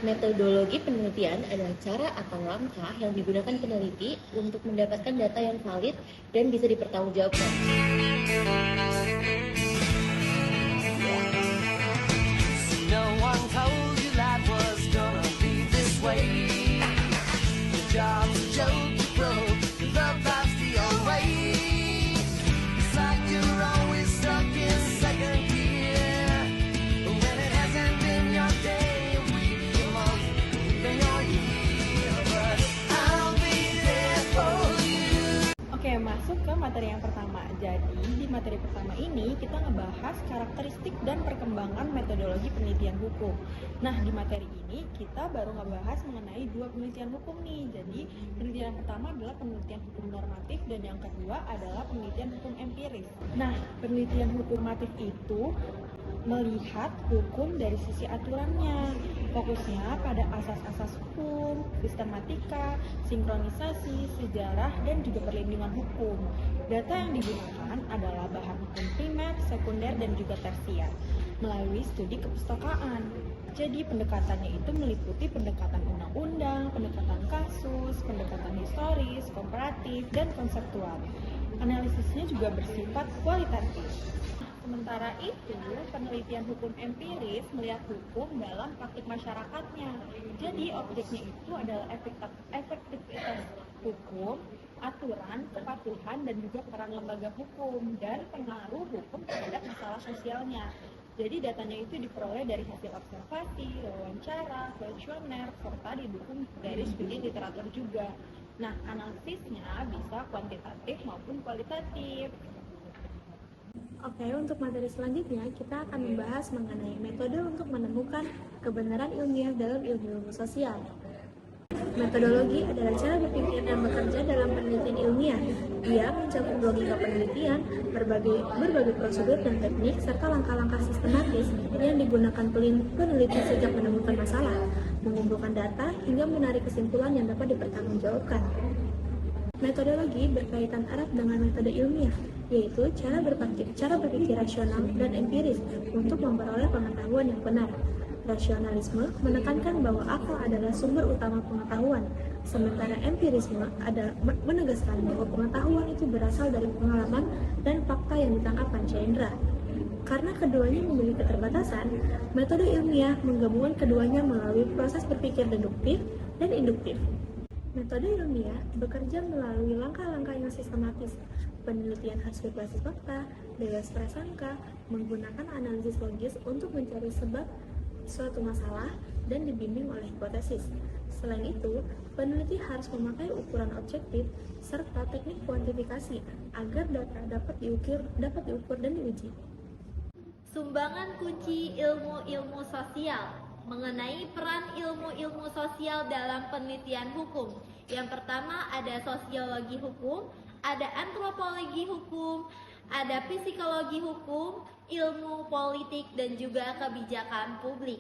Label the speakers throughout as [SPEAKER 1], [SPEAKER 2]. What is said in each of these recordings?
[SPEAKER 1] Metodologi penelitian adalah cara atau langkah yang digunakan peneliti untuk mendapatkan data yang valid dan bisa dipertanggungjawabkan.
[SPEAKER 2] No one told you life was gonna be this way. The job's a joke, you broke, your love life's the old way. It's like you're always stuck in second gear. When it hasn't been your day, maybe your month, even your year. But I'll be there for you.
[SPEAKER 3] Oke, masuk ke materi yang pertama. Jadi, di materi pertama ini kita ngebahas karakteristik dan perkembangan metodologi penelitian hukum. Nah, di materi ini kita baru ngebahas mengenai dua penelitian hukum nih. Jadi, penelitian yang pertama adalah penelitian hukum normatif dan yang kedua adalah penelitian hukum empiris. Nah, penelitian hukum normatif itu melihat hukum dari sisi aturannya, fokusnya pada asas-asas hukum, sistematika, sinkronisasi, sejarah, dan juga perlindungan hukum. Data yang digunakan adalah bahan hukum primer, sekunder, dan juga tersier melalui studi kepustakaan. Jadi pendekatannya itu meliputi pendekatan undang-undang, pendekatan kasus, pendekatan historis, komparatif, dan konseptual. Analisisnya juga bersifat kualitatif. Sementara itu, penelitian hukum empiris melihat hukum dalam praktik masyarakatnya. Jadi, objeknya itu adalah efektivitas hukum, aturan, kepatuhan, dan juga peran lembaga hukum, dan pengaruh hukum terhadap masalah sosialnya. Jadi, datanya itu diperoleh dari hasil observasi, wawancara, kuesioner, serta didukung dari studi literatur juga. Nah, analisisnya bisa kuantitatif maupun kualitatif.
[SPEAKER 4] Oke, untuk materi selanjutnya kita akan membahas mengenai metode untuk menemukan kebenaran ilmiah dalam ilmu sosial. Metodologi adalah cara berpikir dan bekerja dalam penelitian ilmiah. Ia mencakup logika penelitian, berbagai prosedur dan teknik, serta langkah-langkah sistematis yang digunakan peneliti sejak menemukan masalah, mengumpulkan data, hingga menarik kesimpulan yang dapat dipertanggungjawabkan. Metodologi berkaitan erat dengan metode ilmiah, yaitu cara berpikir rasional dan empiris untuk memperoleh pengetahuan yang benar. Rasionalisme menekankan bahwa akal adalah sumber utama pengetahuan, sementara empirisme menegaskan bahwa pengetahuan itu berasal dari pengalaman dan fakta yang ditangkap panca indera. Karena keduanya memiliki keterbatasan, metode ilmiah menggabungkan keduanya melalui proses berpikir deduktif dan induktif. Metode ilmiah bekerja melalui langkah-langkah yang sistematis. Penelitian harus berbasis fakta, bebas prasangka, menggunakan analisis logis untuk mencari sebab suatu masalah, dan dibimbing oleh hipotesis. Selain itu, peneliti harus memakai ukuran objektif serta teknik kuantifikasi agar data dapat diukur dan diuji.
[SPEAKER 5] Sumbangan kunci ilmu-ilmu sosial. Mengenai peran ilmu-ilmu sosial dalam penelitian hukum. Yang pertama ada sosiologi hukum, ada antropologi hukum, ada psikologi hukum, ilmu politik, dan juga kebijakan publik.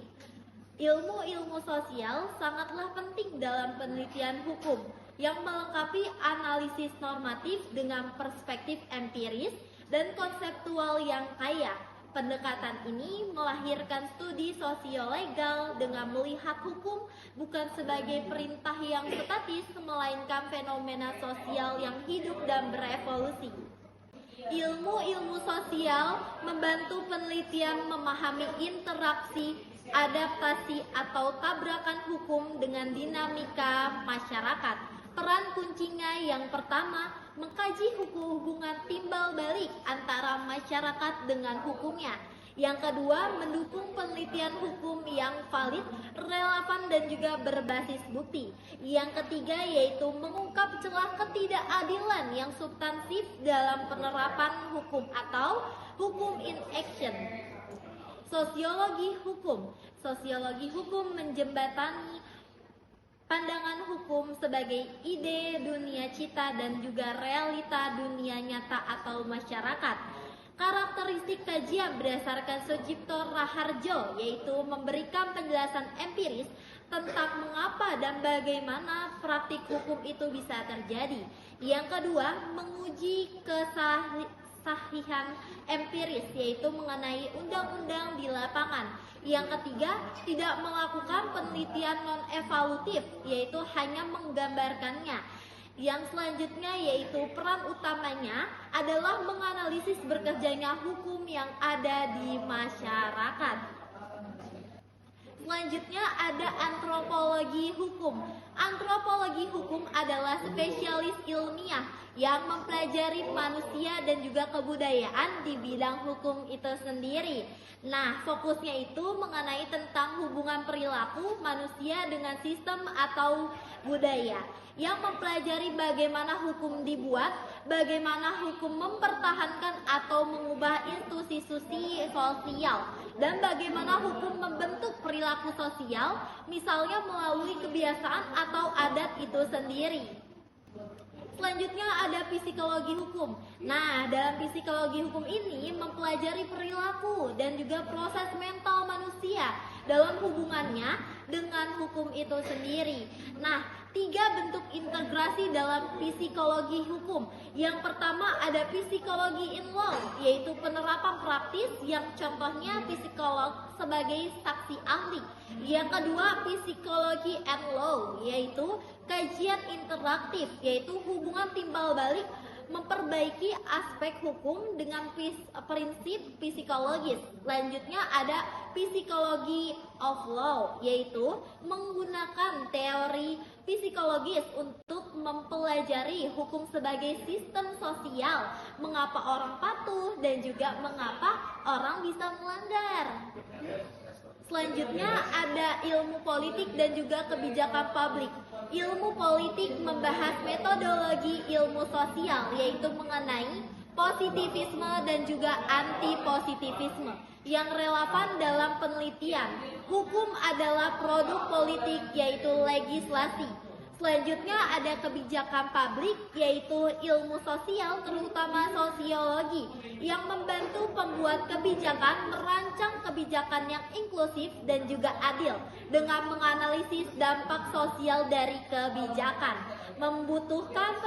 [SPEAKER 5] Ilmu-ilmu sosial sangatlah penting dalam penelitian hukum yang melengkapi analisis normatif dengan perspektif empiris dan konseptual yang kaya. Pendekatan ini melahirkan studi sosiolegal dengan melihat hukum bukan sebagai perintah yang statis, melainkan fenomena sosial yang hidup dan berevolusi. Ilmu-ilmu sosial membantu penelitian memahami interaksi, adaptasi, atau tabrakan hukum dengan dinamika masyarakat. Peran kuncinya yang pertama, mengkaji hubungan timbal balik antara masyarakat dengan hukumnya. Yang kedua, mendukung penelitian hukum yang valid, relevan, dan juga berbasis bukti. Yang ketiga yaitu mengungkap celah ketidakadilan yang substansif dalam penerapan hukum atau hukum in action. Sosiologi hukum. Sosiologi hukum menjembatani pandangan hukum sebagai ide dunia cita dan juga realita dunia nyata atau masyarakat. Karakteristik kajian berdasarkan Sujipto Raharjo yaitu memberikan penjelasan empiris tentang mengapa dan bagaimana praktik hukum itu bisa terjadi. Yang kedua, menguji kesahihan empiris, yaitu mengenai undang-undang di lapangan. Yang ketiga, tidak melakukan penelitian non-evaluatif, yaitu hanya menggambarkannya. Yang selanjutnya yaitu peran utamanya adalah menganalisis bekerjanya hukum yang ada di masyarakat. Selanjutnya ada antropologi hukum. Antropologi hukum adalah spesialis ilmiah yang mempelajari manusia dan juga kebudayaan di bidang hukum itu sendiri. Nah, fokusnya itu mengenai tentang hubungan perilaku manusia dengan sistem atau budaya, yang mempelajari bagaimana hukum dibuat, bagaimana hukum mempertahankan atau mengubah institusi sosial, dan bagaimana hukum membentuk perilaku sosial, misalnya melalui kebiasaan atau adat itu sendiri. Selanjutnya ada psikologi hukum. Nah, dalam psikologi hukum ini mempelajari perilaku dan juga proses mental manusia dalam hubungannya dengan hukum itu sendiri. Nah, 3 bentuk integrasi dalam psikologi hukum. Yang pertama ada psikologi in law, yaitu penerapan praktis yang contohnya psikolog sebagai saksi ahli. Yang kedua psikologi and law, yaitu kajian interaktif, yaitu hubungan timbal balik memperbaiki aspek hukum dengan prinsip psikologis. Selanjutnya ada psikologi of law, yaitu menggunakan teori psikologis untuk mempelajari hukum sebagai sistem sosial, mengapa orang patuh dan juga mengapa orang bisa melanggar. Selanjutnya ada ilmu politik dan juga kebijakan publik. Ilmu politik membahas metodologi ilmu sosial, yaitu mengenai positivisme dan juga anti-positivisme yang relevan dalam penelitian. Hukum adalah produk politik, yaitu legislasi. Selanjutnya ada kebijakan publik, yaitu ilmu sosial terutama sosiologi yang membantu pembuat kebijakan merancang kebijakan yang inklusif dan juga adil dengan menganalisis dampak sosial dari kebijakan. Membutuhkan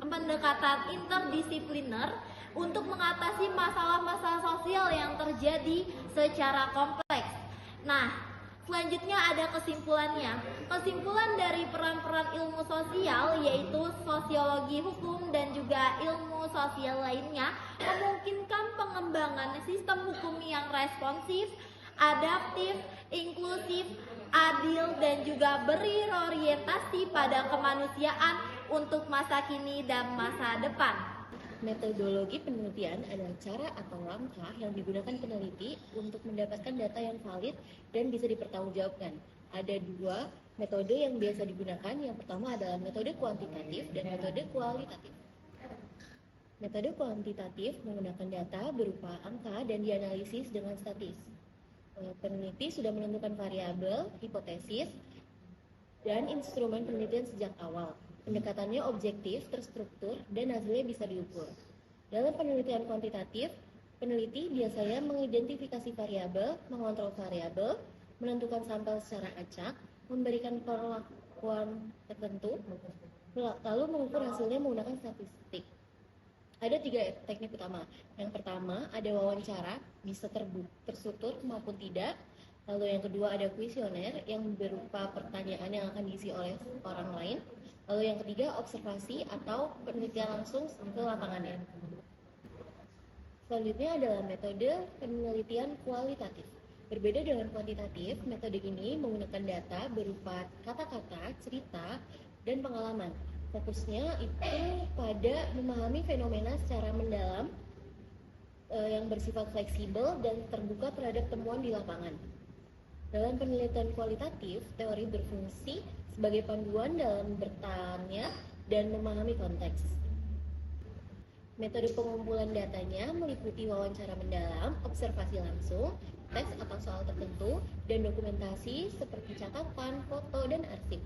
[SPEAKER 5] pendekatan interdisipliner untuk mengatasi masalah-masalah sosial yang terjadi secara kompleks. Nah, selanjutnya ada kesimpulannya. Kesimpulan dari peran-peran ilmu sosial, yaitu sosiologi hukum dan juga ilmu sosial lainnya, memungkinkan pengembangan sistem hukum yang responsif, adaptif, inklusif, adil, dan juga berorientasi pada kemanusiaan untuk masa kini dan masa depan.
[SPEAKER 1] Metodologi penelitian adalah cara atau langkah yang digunakan peneliti untuk mendapatkan data yang valid dan bisa dipertanggungjawabkan. Ada 2 metode yang biasa digunakan. Yang pertama adalah metode kuantitatif dan metode kualitatif. Metode kuantitatif menggunakan data berupa angka dan dianalisis dengan statis. Peneliti sudah menentukan variabel, hipotesis, dan instrumen penelitian sejak awal. Pendekatannya objektif, terstruktur, dan hasilnya bisa diukur. Dalam penelitian kuantitatif, peneliti biasanya mengidentifikasi variabel, mengontrol variabel, menentukan sampel secara acak, memberikan perlakuan tertentu, lalu mengukur hasilnya menggunakan statistik. Ada 3 teknik utama. Yang pertama ada wawancara, bisa terstruktur maupun tidak. Lalu yang kedua ada kuesioner yang berupa pertanyaan yang akan diisi oleh orang lain. Lalu yang ketiga observasi atau penelitian langsung ke lapangannya. Selanjutnya adalah metode penelitian kualitatif. Berbeda dengan kuantitatif, metode ini menggunakan data berupa kata-kata, cerita, dan pengalaman. Fokusnya itu pada memahami fenomena secara mendalam yang bersifat fleksibel dan terbuka terhadap temuan di lapangan. Dalam penelitian kualitatif, teori berfungsi sebagai panduan dalam bertanya dan memahami konteks. Metode pengumpulan datanya meliputi wawancara mendalam, observasi langsung, teks atau soal tertentu, dan dokumentasi seperti catatan, foto, dan arsip.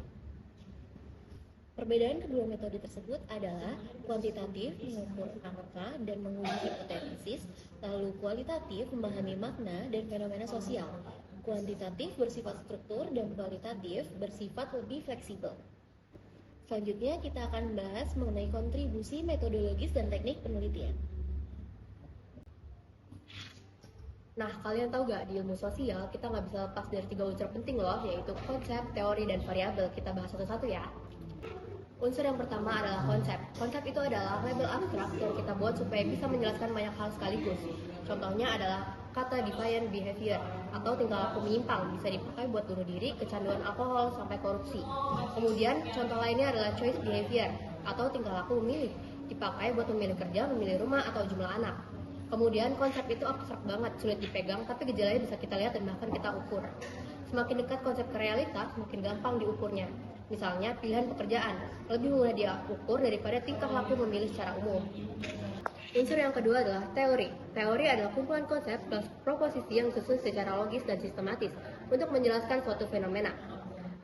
[SPEAKER 1] Perbedaan kedua metode tersebut adalah kuantitatif mengukur angka dan menguji hipotesis, lalu kualitatif memahami makna dan fenomena sosial. Kuantitatif bersifat struktur dan kualitatif bersifat lebih fleksibel. Selanjutnya kita akan bahas mengenai kontribusi metodologis dan teknik penelitian. Nah, kalian tahu gak, di ilmu sosial kita nggak bisa lepas dari 3 unsur penting loh, yaitu konsep, teori, dan variabel. Kita bahas satu-satu ya. Unsur yang pertama adalah konsep. Konsep itu adalah label abstrak yang kita buat supaya bisa menjelaskan banyak hal sekaligus. Contohnya adalah kata defiant behavior atau tingkah laku menyimpang, bisa dipakai buat bunuh diri, kecanduan alkohol, sampai korupsi. Kemudian contoh lainnya adalah choice behavior atau tingkah laku memilih, dipakai buat memilih kerja, memilih rumah, atau jumlah anak. Kemudian konsep itu abstrak banget, sulit dipegang, tapi gejalanya bisa kita lihat dan bahkan kita ukur. Semakin dekat konsep ke realitas, semakin gampang diukurnya. Misalnya pilihan pekerjaan, lebih mudah diukur daripada tingkah laku memilih secara umum. Unsur yang kedua adalah teori. Teori adalah kumpulan konsep plus proposisi yang disusun secara logis dan sistematis untuk menjelaskan suatu fenomena.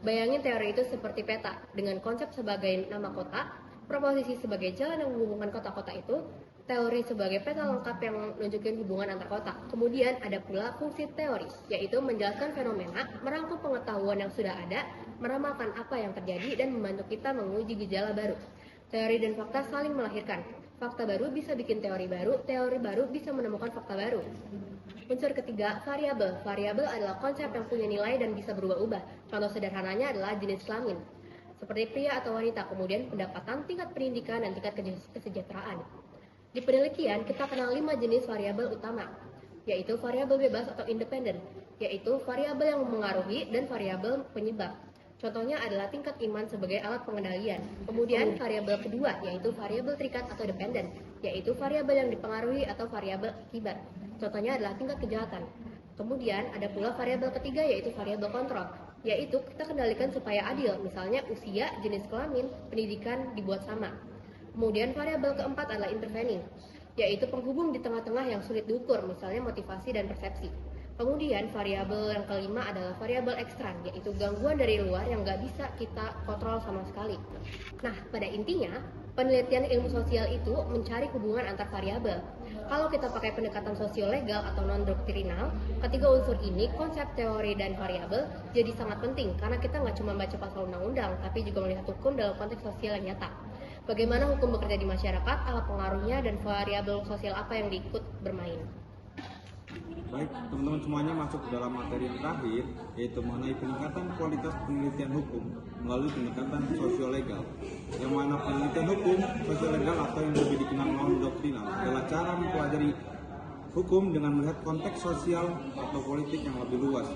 [SPEAKER 1] Bayangin teori itu seperti peta, dengan konsep sebagai nama kota, proposisi sebagai jalan yang menghubungkan kota-kota itu, teori sebagai peta lengkap yang menunjukkan hubungan antar kota. Kemudian ada pula fungsi teoris, yaitu menjelaskan fenomena, merangkum pengetahuan yang sudah ada, meramalkan apa yang terjadi, dan membantu kita menguji gejala baru. Teori dan fakta saling melahirkan. Fakta baru bisa bikin teori baru bisa menemukan fakta baru. Unsur ketiga, variabel. Variabel adalah konsep yang punya nilai dan bisa berubah-ubah. Contoh sederhananya adalah jenis kelamin, seperti pria atau wanita, kemudian pendapatan, tingkat pendidikan, dan tingkat kesejahteraan. Di penelitian, kita kenal 5 jenis variabel utama, yaitu variabel bebas atau independen, yaitu variabel yang mempengaruhi dan variabel penyebab. Contohnya adalah tingkat iman sebagai alat pengendalian. Kemudian variabel kedua, yaitu variabel terikat atau dependen, yaitu variabel yang dipengaruhi atau variabel akibat. Contohnya adalah tingkat kejahatan. Kemudian ada pula variabel ketiga, yaitu variabel kontrol, yaitu kita kendalikan supaya adil, misalnya usia, jenis kelamin, pendidikan dibuat sama. Kemudian variabel keempat adalah intervening, yaitu penghubung di tengah-tengah yang sulit diukur, misalnya motivasi dan persepsi. Kemudian variabel yang kelima adalah variabel ekstern, yaitu gangguan dari luar yang nggak bisa kita kontrol sama sekali. Nah, pada intinya, penelitian ilmu sosial itu mencari hubungan antar variabel. Kalau kita pakai pendekatan sosiolegal atau non-doktrinal, ketiga unsur ini, konsep, teori, dan variabel, jadi sangat penting karena kita nggak cuma baca pasal undang-undang, tapi juga melihat hukum dalam konteks sosial yang nyata. Bagaimana hukum bekerja di masyarakat, apa pengaruhnya, dan variabel sosial apa yang diikut bermain.
[SPEAKER 6] Baik, teman-teman semuanya masuk ke dalam materi yang terakhir, yaitu mengenai peningkatan kualitas penelitian hukum melalui pendekatan sosiolegal. Yang mana penelitian hukum sosiolegal atau yang lebih dikenal non-doktrinal adalah cara mempelajari hukum dengan melihat konteks sosial atau politik yang lebih luas.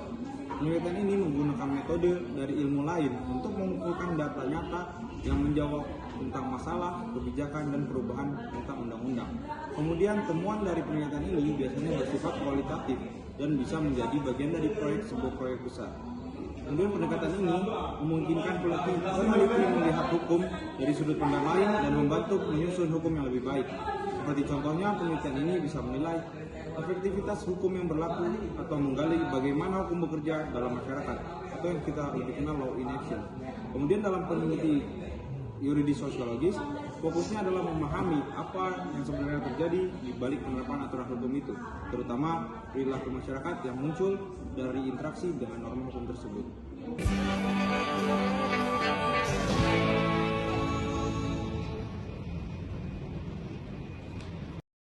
[SPEAKER 6] Penelitian ini menggunakan metode dari ilmu lain untuk mengumpulkan data nyata yang menjawab tentang masalah, kebijakan, dan perubahan tentang undang-undang. Kemudian temuan dari penelitian ini biasanya bersifat kualitatif dan bisa menjadi bagian dari sebuah proyek besar. Kemudian pendekatan ini memungkinkan peneliti melihat hukum dari sudut pandang lain dan membantu menyusun hukum yang lebih baik. Seperti contohnya, penelitian ini bisa menilai efektivitas hukum yang berlaku atau menggali bagaimana hukum bekerja dalam masyarakat atau yang kita lebih kenal law in action. Kemudian dalam peneliti yuridis sosiologis, fokusnya adalah memahami apa yang sebenarnya terjadi di balik penerapan aturan hukum itu, terutama perilaku masyarakat yang muncul dari interaksi dengan norma hukum tersebut.